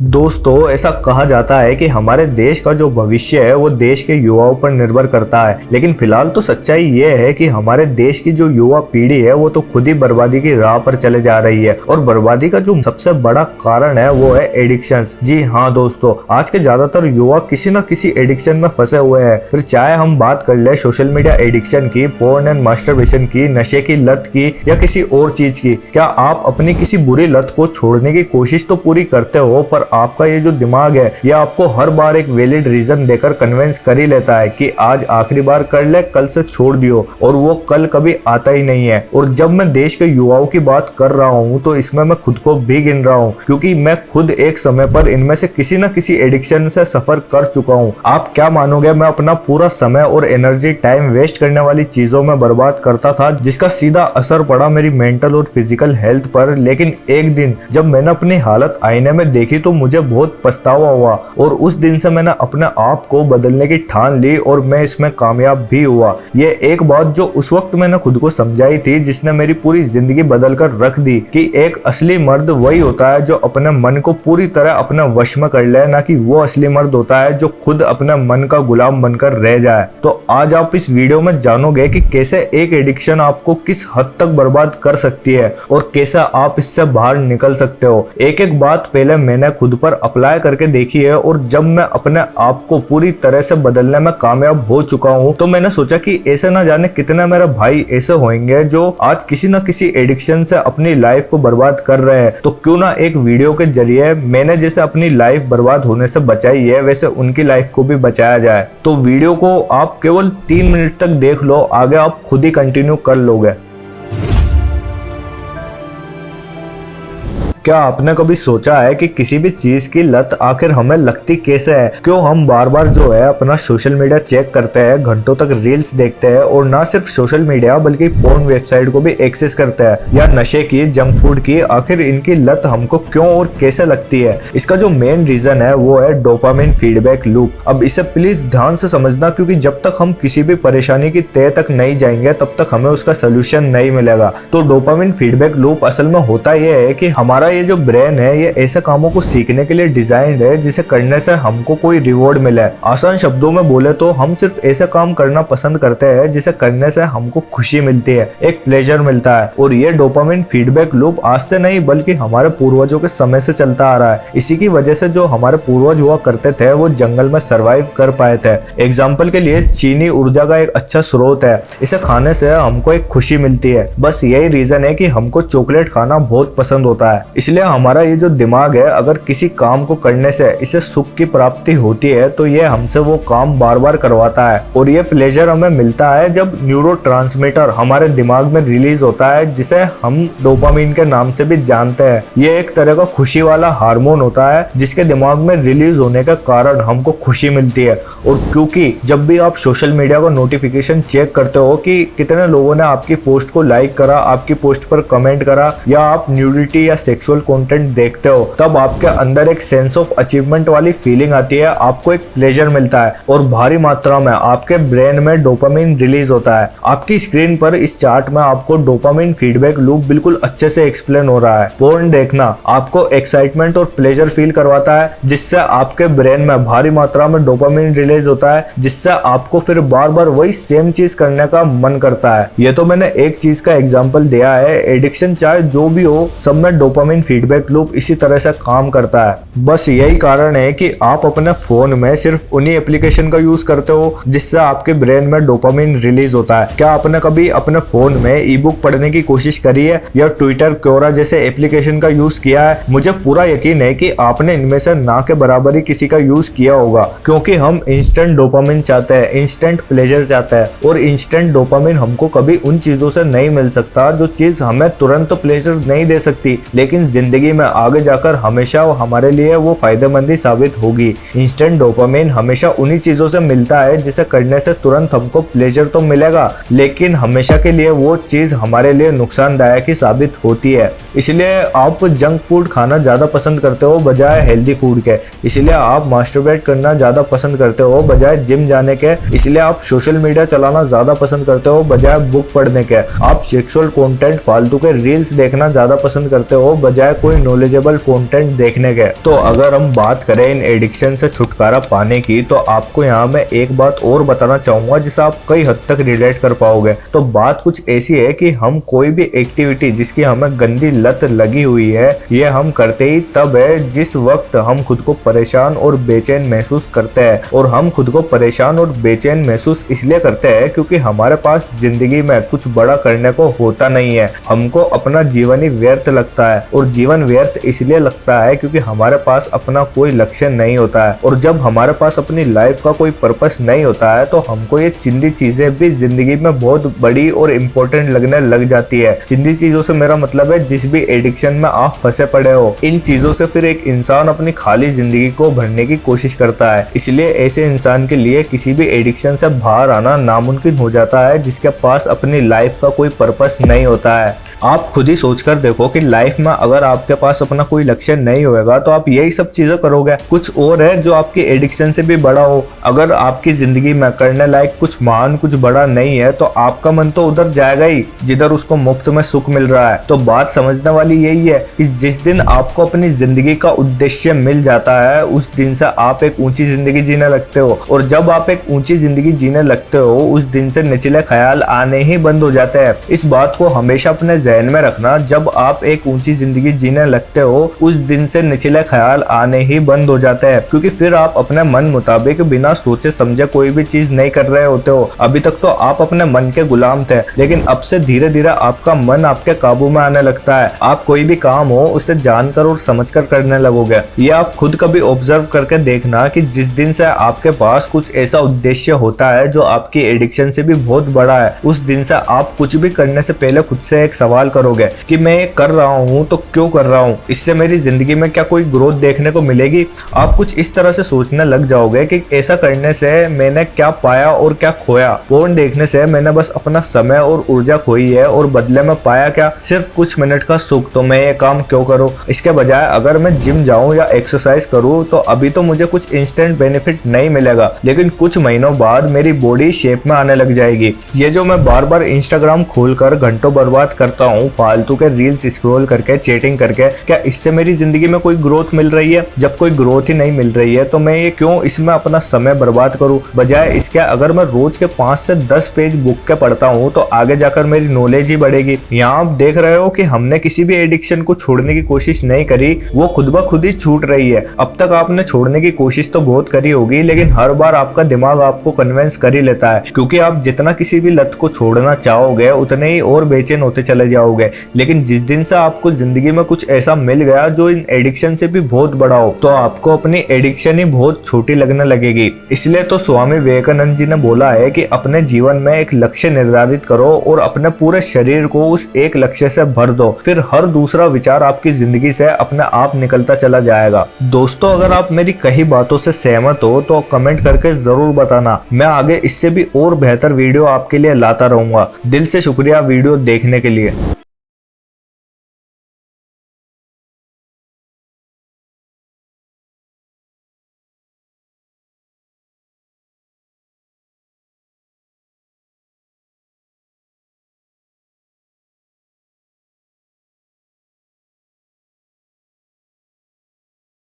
दोस्तों, ऐसा कहा जाता है कि हमारे देश का जो भविष्य है वो देश के युवाओं पर निर्भर करता है। लेकिन फिलहाल तो सच्चाई ये है कि हमारे देश की जो युवा पीढ़ी है वो तो खुद ही बर्बादी की राह पर चले जा रही है। और बर्बादी का जो सबसे बड़ा कारण है वो है एडिक्शंस। जी हाँ दोस्तों, आज के ज्यादातर युवा किसी न किसी एडिक्शन में फंसे हुए हैं। फिर चाहे हम बात कर ले सोशल मीडिया एडिक्शन की, पोर्न एंड मास्टरबेशन की, नशे की लत की या किसी और चीज की। क्या आप अपनी किसी बुरी लत को छोड़ने की कोशिश तो पूरी करते हो, पर आपका ये जो दिमाग है ये आपको हर बार एक वैलिड रीजन देकर कन्विंस कर ही लेता है कि आज आखिरी बार कर ले, कल से छोड़ दियो, और वो कल कभी आता ही नहीं है। और जब मैं देश के युवाओं की बात कर रहा हूँ तो इसमें मैं खुद को भी गिन रहा हूँ, क्योंकि मैं खुद एक समय पर इनमें से किसी न किसी एडिक्शन से सफर कर चुका हूँ। आप क्या मानोगे, मैं अपना पूरा समय और एनर्जी टाइम वेस्ट करने वाली चीजों में बर्बाद करता था, जिसका सीधा असर पड़ा मेरी मेंटल और फिजिकल हेल्थ पर। लेकिन एक दिन जब मैंने अपनी हालत आईने में देखी तो मुझे बहुत पछतावा हुआ, और उस दिन से मैंने अपने आप को बदलने की ठान ली और मैं इसमें कामयाब भी हुआ। ये एक बात जो उस वक्त मैंने खुद को समझाई थी, जिसने मेरी पूरी जिंदगी बदल कर रख दी कि एक असली मर्द वही होता है जो अपने मन को पूरी तरह अपने वश में कर ले, ना कि वो असली मर्द होता है जो खुद अपने मन का गुलाम बनकर रह जाए। तो आज आप इस वीडियो में जानोगे कि कैसे एक एडिक्शन आपको किस हद तक बर्बाद कर सकती है और कैसे आप इससे बाहर निकल सकते हो। एक एक बात पहले मैंने खुद पर अप्लाई करके देखी है, और जब मैं अपने आप को पूरी तरह से बदलने में कामयाब हो चुका हूँ तो मैंने सोचा कि ऐसे ना जाने कितने मेरे भाई ऐसे होंगे जो आज किसी न किसी एडिक्शन से अपनी लाइफ को बर्बाद कर रहे हैं। तो क्यों ना एक वीडियो के जरिए मैंने जैसे अपनी लाइफ बर्बाद होने से बचाई है, वैसे उनकी लाइफ को भी बचाया जाए। तो वीडियो को आप केवल 3 मिनट तक देख लो, आगे आप खुद ही कंटिन्यू कर लोगे। क्या आपने कभी सोचा है कि किसी भी चीज की लत आखिर हमें लगती कैसे है? क्यों हम बार बार जो है अपना सोशल मीडिया चेक करते हैं, घंटों तक रील्स देखते हैं, और ना सिर्फ सोशल मीडिया बल्कि पोर्न वेबसाइट को भी एक्सेस करते हैं, या नशे की, जंक फूड की? आखिर इनकी लत हमको क्यों और कैसे लगती है? इसका जो मेन रीजन है वो है डोपामिन फीडबैक लूप। अब इसे प्लीज ध्यान से समझना, क्योंकि जब तक हम किसी भी परेशानी की तह तक नहीं जाएंगे तब तक हमें उसका सोल्यूशन नहीं मिलेगा। तो डोपामिन फीडबैक लूप असल में होता यह है कि हमारा ये जो ब्रेन है ये ऐसे कामों को सीखने के लिए डिजाइंड है जिसे करने से हमको कोई रिवॉर्ड मिले। आसान शब्दों में बोले तो हम सिर्फ ऐसे काम करना पसंद करते हैं जिसे करने से हमको खुशी मिलती है, एक प्लेजर मिलता है। और ये डोपामिन फीडबैक लूप आज से नहीं बल्कि हमारे पूर्वजों के समय से चलता आ रहा है। इसी की वजह से जो हमारे पूर्वज हुआ करते थे वो जंगल में सर्वाइव कर पाए थे। एग्जाम्पल के लिए चीनी ऊर्जा का एक अच्छा स्रोत है, इसे खाने से हमको एक खुशी मिलती है। बस यही रीजन है कि हमको चॉकलेट खाना बहुत पसंद होता है। इसलिए हमारा ये जो दिमाग है, अगर किसी काम को करने से इसे सुख की प्राप्ति होती है तो ये हमसे वो काम बार बार करवाता है। और ये प्लेजर हमें मिलता है जब न्यूरोट्रांसमीटर हमारे दिमाग में रिलीज होता है, जिसे हम डोपामिन के नाम से भी जानते हैं। ये एक तरह का खुशी वाला हार्मोन होता है जिसके दिमाग में रिलीज होने के कारण हमको खुशी मिलती है। और क्योंकि जब भी आप सोशल मीडिया का नोटिफिकेशन चेक करते हो कि कितने लोगों ने आपकी पोस्ट को लाइक करा, आपकी पोस्ट पर कमेंट करा, या आप न्यूडिटी या सेक्सुअल कंटेंट देखते हो, तब आपके अंदर एक सेंस ऑफ अचीवमेंट वाली फीलिंग आती है, आपको एक प्लेजर मिलता है और भारी मात्रा में आपके ब्रेन में डोपामिन रिलीज होता है। आपकी स्क्रीन पर इस चार्ट में आपको डोपामिन फीडबैक लूप बिल्कुल अच्छे से एक्सप्लेन हो रहा है। पोर्न देखना आपको एक्साइटमेंट और प्लेजर फील करवाता है, जिससे आपके ब्रेन में भारी मात्रा में डोपामिन रिलीज होता है, जिससे आपको फिर बार बार वही सेम चीज करने का मन करता है। ये तो मैंने एक चीज का एग्जाम्पल दिया है। एडिक्शन चाहे जो भी हो, सब में डोपामिन फीडबैक लूप इसी तरह से काम करता है। बस यही कारण है कि आप अपने फोन में सिर्फ उन्हीं एप्लीकेशन का यूज करते हो जिससे आपके ब्रेन में डोपामिन रिलीज होता है। क्या आपने कभी अपने फोन में ई बुक पढ़ने की कोशिश करी है या ट्विटर, क्योरा जैसे एप्लीकेशन का यूज किया है? मुझे पूरा यकीन है कि आपने इनमें से ना के बराबर ही किसी का यूज किया होगा, क्योंकि हम इंस्टेंट डोपामिन चाहते हैं, इंस्टेंट प्लेजर चाहते हैं। और इंस्टेंट डोपामिन हमको कभी उन चीजों से नहीं मिल सकता जो चीज हमें तुरंत प्लेजर नहीं दे सकती, लेकिन जिंदगी में आगे जाकर हमेशा हमारे लिए वो फायदेमंद ही साबित होगी। इंस्टेंट डोपामिन हमेशा उन्हीं चीजों से मिलता है जिसे करने से तुरंत हमको प्लेजर तो मिलेगा, लेकिन हमेशा के लिए वो चीज हमारे लिए नुकसानदायक ही साबित होती है। इसलिए आप जंक फूड खाना ज्यादा पसंद करते हो बजाय हेल्दी फूड के। इसलिए आप मास्टरबेट करना ज्यादा पसंद करते हो बजाय जिम जाने के। इसलिए आप सोशल मीडिया चलाना ज्यादा पसंद करते हो बजाय बुक पढ़ने के। आप सेक्सुअल कंटेंट, फालतू के रील्स देखना ज्यादा पसंद करते हो बजाय बजाय कोई नॉलेजेबल कंटेंट देखने के। तो अगर हम बात करें इन एडिक्शन से छुटकारा पाने की, तो आपको यहाँ मैं एक बात और बताना चाहूंगा जिसे आप कई हद तक रिलेट कर पाओगे। तो बात कुछ ऐसी है कि हम कोई भी एक्टिविटी जिसकी हमें गंदी लत लगी हुई है, ये हम करते ही तब है जिस वक्त हम खुद को परेशान और बेचैन महसूस करते हैं। और हम खुद को परेशान और बेचैन महसूस इसलिए करते हैं क्योंकि हमारे पास जिंदगी में कुछ बड़ा करने को होता नहीं है। हमको अपना जीवन ही व्यर्थ लगता है, और जीवन व्यर्थ इसलिए लगता है क्योंकि हमारे पास अपना कोई लक्ष्य नहीं होता है। और जब हमारे पास अपनी लाइफ का कोई पर्पस नहीं होता है, तो हमको ये चिंदी चीजें भी जिंदगी में बहुत बड़ी और इम्पोर्टेंट लगने लग जाती है। चिंदी चीजों से मेरा मतलब है जिस भी एडिक्शन में आप फंसे पड़े हो, इन चीजों से फिर एक इंसान अपनी खाली जिंदगी को भरने की कोशिश करता है। इसलिए ऐसे इंसान के लिए किसी भी एडिक्शन से बाहर आना नामुमकिन हो जाता है जिसके पास अपनी लाइफ का कोई पर्पस नहीं होता है। आप खुद ही सोचकर देखो कि लाइफ में अगर आपके पास अपना कोई लक्ष्य नहीं होएगा तो आप यही सब चीजें करोगे। कुछ और है जो आपकी एडिक्शन से भी बड़ा हो। अगर आपकी जिंदगी में करने लायक कुछ महान, कुछ बड़ा नहीं है, तो आपका मन तो उधर जाएगा ही जिधर उसको मुफ्त में सुख मिल रहा है। तो बात समझने वाली यही है कि जिस दिन आपको अपनी जिंदगी का उद्देश्य मिल जाता है, उस दिन से आप एक ऊंची जिंदगी जीने लगते हो। और जब आप एक ऊंची जिंदगी जीने लगते हो, उस दिन से निचले ख्याल आने ही बंद हो जाते हैं। इस बात को हमेशा अपने ध्यान में रखना। जब आप एक ऊंची जिंदगी जीने लगते हो, उस दिन से निचले ख्याल आने ही बंद हो जाते हैं, क्योंकि फिर आप अपने मन मुताबिक बिना सोचे समझे कोई भी चीज नहीं कर रहे होते हो। अभी तक तो आप अपने मन के गुलाम थे, लेकिन अब से धीरे धीरे आपका मन आपके काबू में आने लगता है। आप कोई भी काम हो उसे जानकर और समझकर करने लगोगे। ये आप खुद कभी ऑब्जर्व करके देखना कि जिस दिन से आपके पास कुछ ऐसा उद्देश्य होता है जो आपकी एडिक्शन से भी बहुत बड़ा है, उस दिन से आप कुछ भी करने से पहले खुद से एक सवाल करोगे कि मैं ये कर रहा हूँ तो क्यों कर रहा हूँ, इससे मेरी जिंदगी में क्या कोई ग्रोथ देखने को मिलेगी। आप कुछ इस तरह से सोचने लग जाओगे कि ऐसा करने से मैंने क्या पाया और क्या खोया। फोन देखने से मैंने बस अपना समय और ऊर्जा खोई है, और बदले में पाया क्या, सिर्फ कुछ मिनट का सुख। तो मैं ये काम क्यों करूँ। इसके बजाय अगर मैं जिम जाऊँ या एक्सरसाइज करूँ तो अभी तो मुझे कुछ इंस्टेंट बेनिफिट नहीं मिलेगा, लेकिन कुछ महीनों बाद मेरी बॉडी शेप में आने लग जाएगी। ये जो मैं बार बार इंस्टाग्राम खोलकर घंटों बर्बाद करता हूँ फालतू के रील्स स्क्रॉल करके, चैटिंग करके, क्या इससे मेरी जिंदगी में कोई ग्रोथ मिल रही है। जब कोई ग्रोथ ही नहीं मिल रही है तो मैं ये क्यों इसमें अपना समय बर्बाद करूं। बजाय इसके अगर मैं रोज के 5 से 10 पेज बुक के पढ़ता हूं तो आगे जाकर मेरी नॉलेज ही बढ़ेगी। यहाँ आप देख रहे हो कि हमने किसी भी एडिक्शन को छोड़ने की कोशिश नहीं करी, वो खुद ब खुद ही छूट रही है। अब तक आपने छोड़ने की कोशिश तो बहुत करी होगी, लेकिन हर बार आपका दिमाग आपको कन्विंस कर ही लेता है, क्योंकि आप जितना किसी भी लत को छोड़ना चाहोगे उतने ही और बेचैन होते चले जाओगे। लेकिन जिस दिन से आपको जिंदगी में कुछ ऐसा मिल गया जो इन एडिक्शन से भी बहुत बड़ा हो, तो आपको अपनी एडिक्शन ही बहुत छोटी लगने लगेगी। इसलिए तो स्वामी विवेकानंद जी ने बोला है कि अपने जीवन में एक लक्ष्य निर्धारित करो और अपने पूरे शरीर को उस एक लक्ष्य से भर दो, फिर हर दूसरा विचार आपकी जिंदगी से अपने आप निकलता चला जाएगा। दोस्तों, अगर आप मेरी कही बातों से सहमत हो तो कमेंट करके जरूर बताना। मैं आगे इससे भी और बेहतर वीडियो आपके लिए लाता रहूंगा। दिल से शुक्रिया वीडियो देखने के लिए।